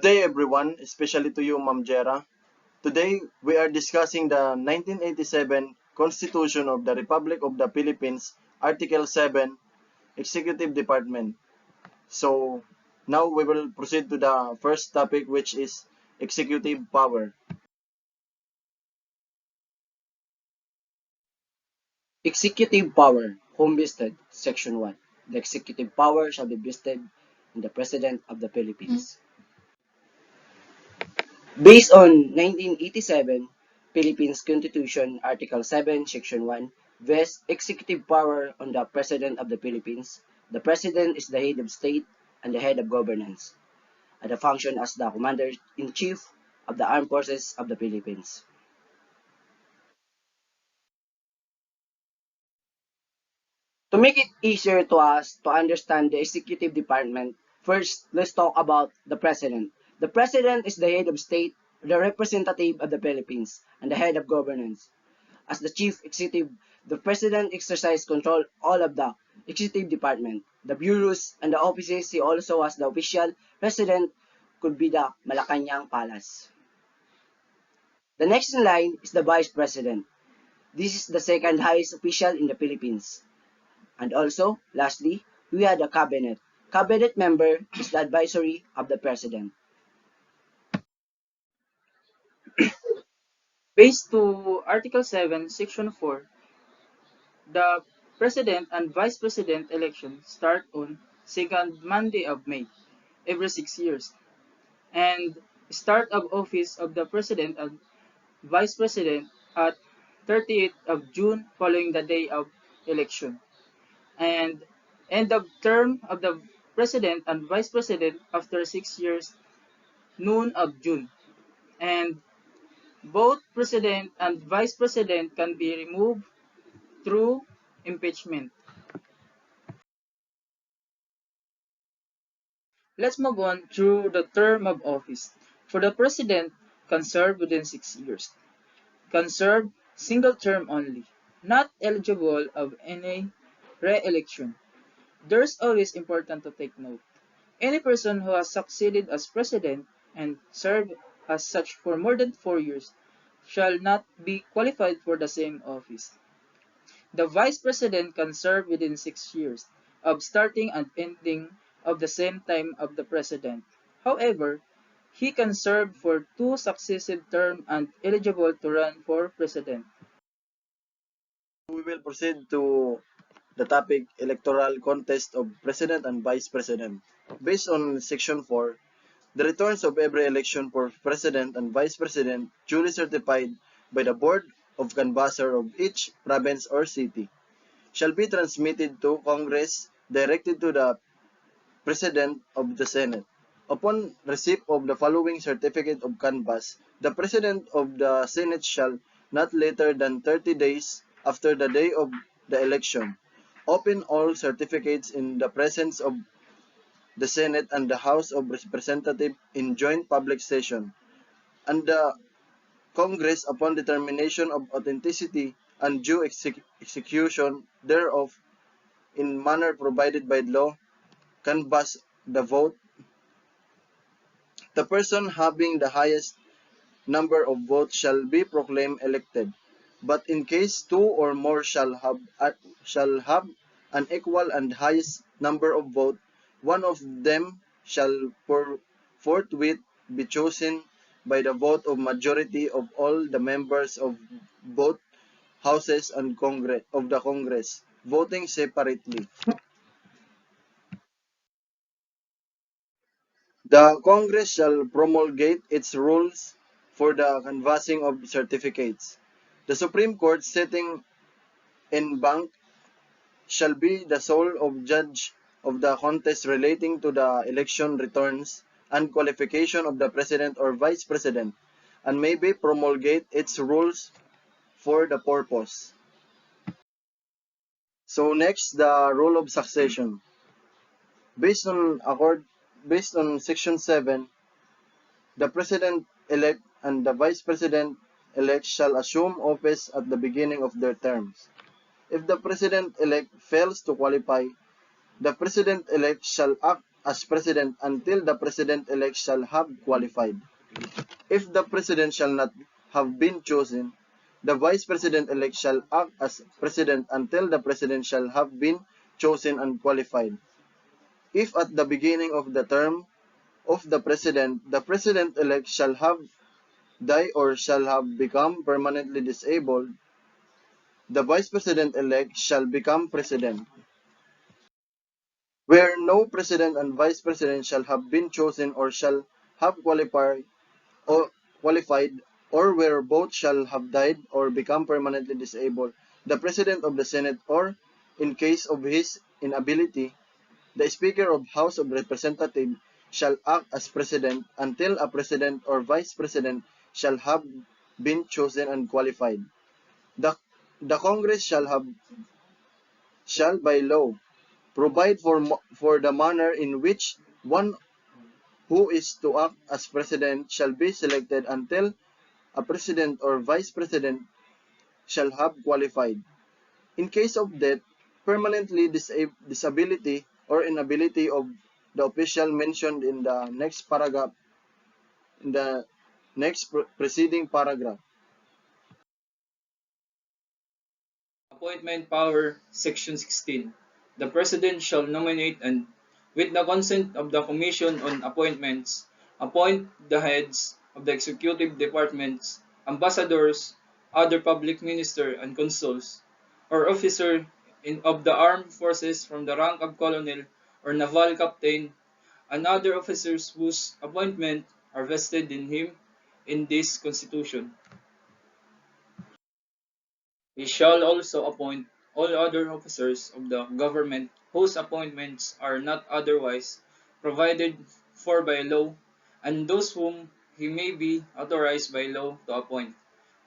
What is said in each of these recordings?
Good day, everyone, especially to you, Ma'am Jera. Today, we are discussing the 1987 Constitution of the Republic of the Philippines, Article 7, Executive Department. So, now we will proceed to the first topic, which is executive power. Executive power, home vested, Section 1. The executive power shall be vested in the President of the Philippines. Based on 1987 Philippines Constitution, Article 7, Section 1, vests executive power on the President of the Philippines. The President is the head of state and the head of governance, and the function as the Commander-in-Chief of the Armed Forces of the Philippines. To make it easier to us to understand the executive department, first, let's talk about the president. The president is the head of state, the representative of the Philippines, and the head of governance. As the chief executive, the president exercises control all of the executive department, the bureaus, and the offices. He also has the official president could be the Malacanang Palace. The next in line is the vice president. This is the second highest official in the Philippines. And also, lastly, we had a cabinet. Cabinet member is the advisory of the president. Based to Article 7, Section 4, the President and Vice President election start on second Monday of May every 6 years, and start of office of the President and Vice President at 30th of June following the day of election, and end of term of the President and Vice President after 6 years, noon of June, and both President and Vice President can be removed through impeachment. Let's move on through the term of office. For the President, can serve within 6 years. Can serve single term only. Not eligible of any re-election. There's always important to take note. Any person who has succeeded as President and served as such for more than 4 years shall not be qualified for the same office. The Vice President can serve within 6 years of starting and ending of the same time of the President. However, he can serve for 2 successive terms and eligible to run for President. We will proceed to the topic electoral contest of President and Vice President. Based on Section 4, the returns of every election for President and Vice President duly certified by the Board of Canvasser of each province or city shall be transmitted to Congress directed to the President of the Senate. Upon receipt of the following certificate of canvass, the President of the Senate shall, not later than 30 days after the day of the election, open all certificates in the presence of the Senate and the House of Representatives in joint public session, and the Congress, upon determination of authenticity and due execution thereof in manner provided by law, canvass the vote. The person having the highest number of votes shall be proclaimed elected. But in case two or more shall have an equal and highest number of votes, one of them shall forthwith be chosen by the vote of majority of all the members of both houses and of the Congress, voting separately. The Congress shall promulgate its rules for the canvassing of certificates. The Supreme Court, sitting en banc, shall be the sole of judge of the contest relating to the election returns and qualification of the President or Vice President, and may be promulgate its rules for the purpose. So next, the rule of succession. Based on Section 7, the President-elect and the Vice President-elect shall assume office at the beginning of their terms. If the President-elect fails to qualify, the President-elect shall act as president until the president-elect shall have qualified. If the president shall not have been chosen, the vice president-elect shall act as president until the president shall have been chosen and qualified. If at the beginning of the term of the president-elect shall have died or shall have become permanently disabled, the vice president-elect shall become president. Where no president and vice president shall have been chosen or shall have or qualified, or where both shall have died or become permanently disabled, the President of the Senate, or, in case of his inability, the Speaker of House of Representatives shall act as President until a President or Vice President shall have been chosen and qualified. The, the Congress shall by law provide for the manner in which one who is to act as President shall be selected until a president or vice president shall have qualified. In case of death, permanently disability or inability of the official mentioned in the next paragraph, in the next preceding paragraph. Appointment Power, Section 16. The President shall nominate and, with the consent of the Commission on Appointments, appoint the heads of the executive departments, ambassadors, other public ministers and consuls, or officer of the armed forces from the rank of colonel or naval captain, and other officers whose appointment are vested in him in this Constitution. He shall also appoint all other officers of the government whose appointments are not otherwise provided for by law, and those whom he may be authorized by law to appoint.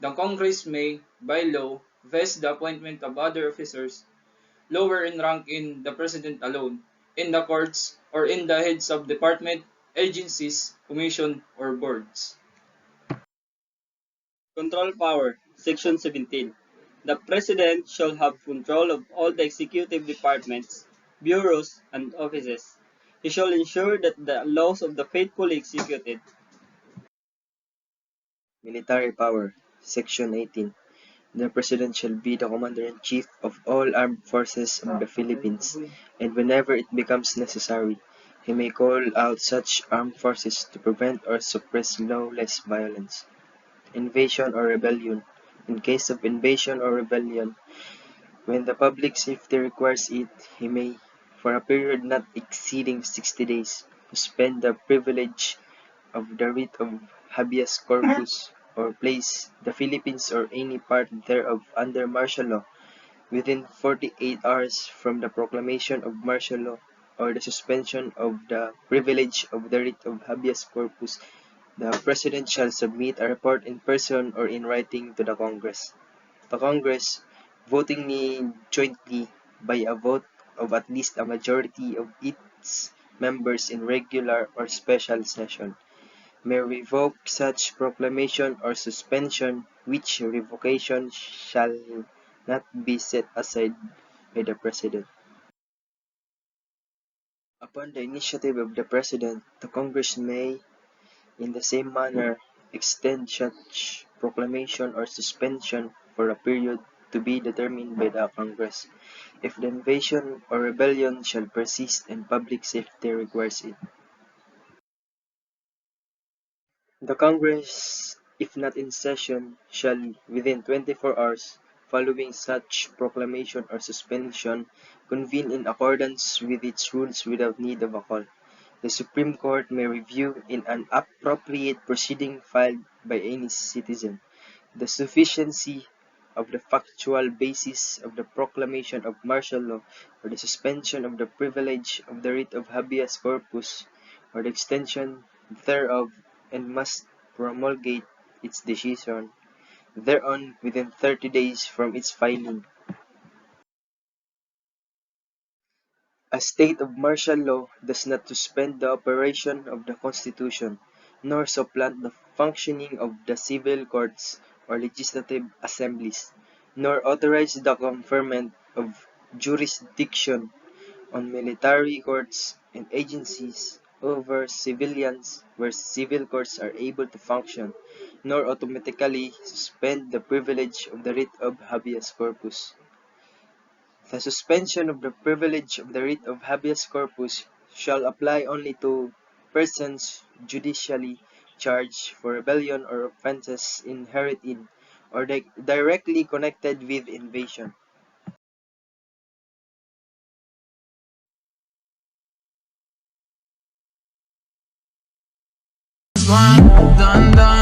The Congress may, by law, vest the appointment of other officers lower in rank in the President alone, in the courts, or in the heads of department, agencies, commission, or boards. Control Power, Section 17. The President shall have control of all the executive departments, bureaus, and offices. He shall ensure that the laws of the faithfully executed. Military Power, Section 18. The President shall be the Commander-in-Chief of all armed forces of the Philippines, and whenever it becomes necessary, he may call out such armed forces to prevent or suppress lawless violence. Invasion or rebellion. In case of invasion or rebellion, when the public safety requires it, he may, for a period not exceeding 60 days, suspend the privilege of the writ of habeas corpus, or place the Philippines or any part thereof under martial law within 48 hours from the proclamation of martial law or the suspension of the privilege of the writ of habeas corpus. The President shall submit a report in person or in writing to the Congress. The Congress, voting jointly by a vote of at least a majority of its members in regular or special session, may revoke such proclamation or suspension, which revocation shall not be set aside by the President. Upon the initiative of the President, the Congress may, in the same manner, extend such proclamation or suspension for a period to be determined by the Congress, if the invasion or rebellion shall persist and public safety requires it. The Congress, if not in session, shall, within 24 hours following such proclamation or suspension, convene in accordance with its rules without need of a call. The Supreme Court may review, in an appropriate proceeding filed by any citizen, the sufficiency of the factual basis of the proclamation of martial law or the suspension of the privilege of the writ of habeas corpus or the extension thereof, and must promulgate its decision thereon within 30 days from its filing. A state of martial law does not suspend the operation of the Constitution, nor supplant the functioning of the civil courts or legislative assemblies, nor authorize the conferment of jurisdiction on military courts and agencies over civilians where civil courts are able to function, nor automatically suspend the privilege of the writ of habeas corpus. The suspension of the privilege of the writ of habeas corpus shall apply only to persons judicially charged for rebellion or offences inherent in or directly connected with invasion. Done, done.